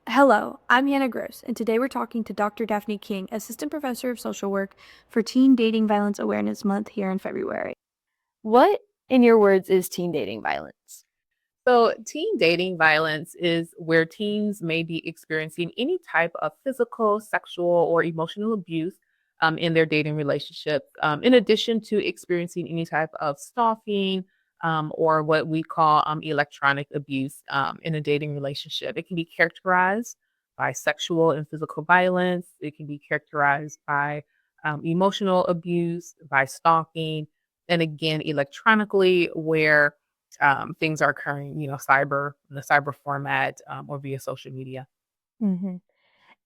Hello, I'm Hannah Gross, and today we're talking to Dr. Daphne King, Assistant Professor of Social Work for Teen Dating Violence Awareness Month here in February. What, in your words, is teen dating violence? So, teen dating violence is where teens may be experiencing any type of physical, sexual, or emotional abuse in their dating relationship, in addition to experiencing any type of stalking or what we call electronic abuse in a dating relationship. It can be characterized by sexual and physical violence, it can be characterized by emotional abuse, by stalking, and again, electronically, where things are occurring, in the cyber format, or via social media. hmm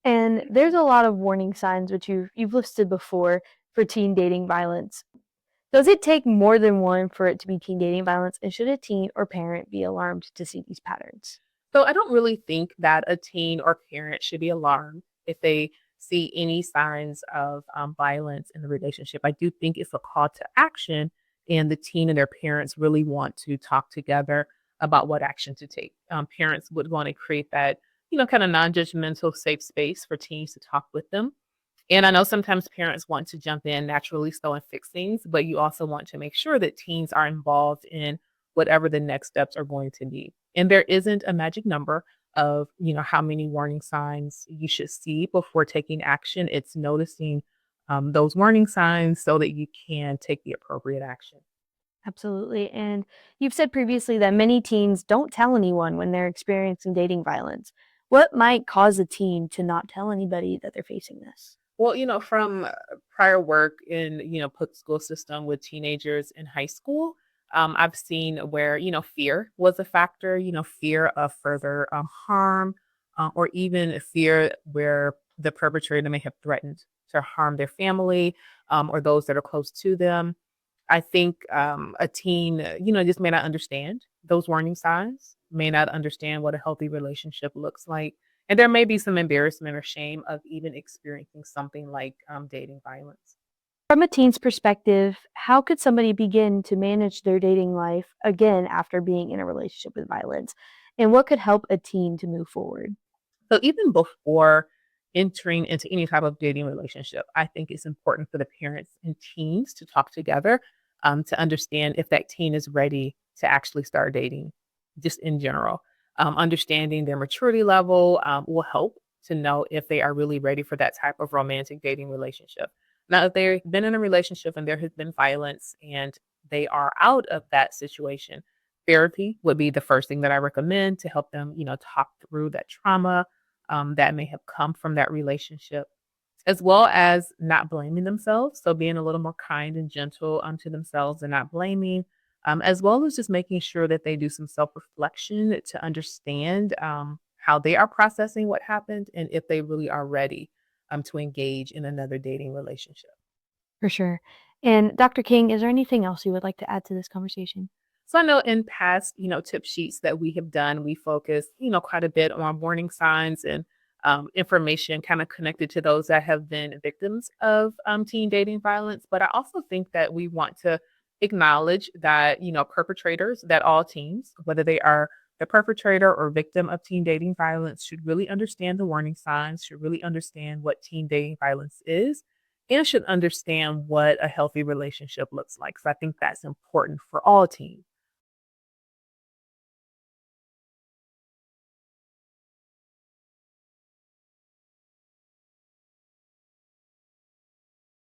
And there's a lot of warning signs which you've listed before for teen dating violence. Does it take more than one for it to be teen dating violence, and should a teen or parent be alarmed to see these patterns? So I don't really think that a teen or parent should be alarmed if they see any signs of violence in the relationship. I do think it's a call to action, and the teen and their parents really want to talk together about what action to take. Parents would want to create that, kind of non judgmental, safe space for teens to talk with them. And I know sometimes parents want to jump in naturally so and fix things, but you also want to make sure that teens are involved in whatever the next steps are going to be. And there isn't a magic number of, how many warning signs you should see before taking action. It's noticing those warning signs so that you can take the appropriate action. Absolutely. And you've said previously that many teens don't tell anyone when they're experiencing dating violence. What might cause a teen to not tell anybody that they're facing this? Well, from prior work in, public school system with teenagers in high school, I've seen where, fear was a factor, fear of further harm, or even fear where the perpetrator may have threatened to harm their family or those that are close to them. I think a teen, just may not understand those warning signs, may not understand what a healthy relationship looks like. And there may be some embarrassment or shame of even experiencing something like dating violence. From a teen's perspective, how could somebody begin to manage their dating life again after being in a relationship with violence? And what could help a teen to move forward? So even before entering into any type of dating relationship, I think it's important for the parents and teens to talk together to understand if that teen is ready to actually start dating, just in general. Understanding their maturity level will help to know if they are really ready for that type of romantic dating relationship. Now, if they've been in a relationship and there has been violence and they are out of that situation, therapy would be the first thing that I recommend to help them, talk through that trauma that may have come from that relationship, as well as not blaming themselves. So being a little more kind and gentle unto themselves and not blaming, as well as just making sure that they do some self reflection to understand how they are processing what happened and if they really are ready to engage in another dating relationship. For sure. And Dr. King, is there anything else you would like to add to this conversation? So I know in past, tip sheets that we have done, we focus, quite a bit on warning signs and information kind of connected to those that have been victims of teen dating violence. But I also think that we want to acknowledge that, perpetrators, that all teens, whether they are the perpetrator or victim of teen dating violence, should really understand the warning signs, should really understand what teen dating violence is, and should understand what a healthy relationship looks like. So I think that's important for all teens.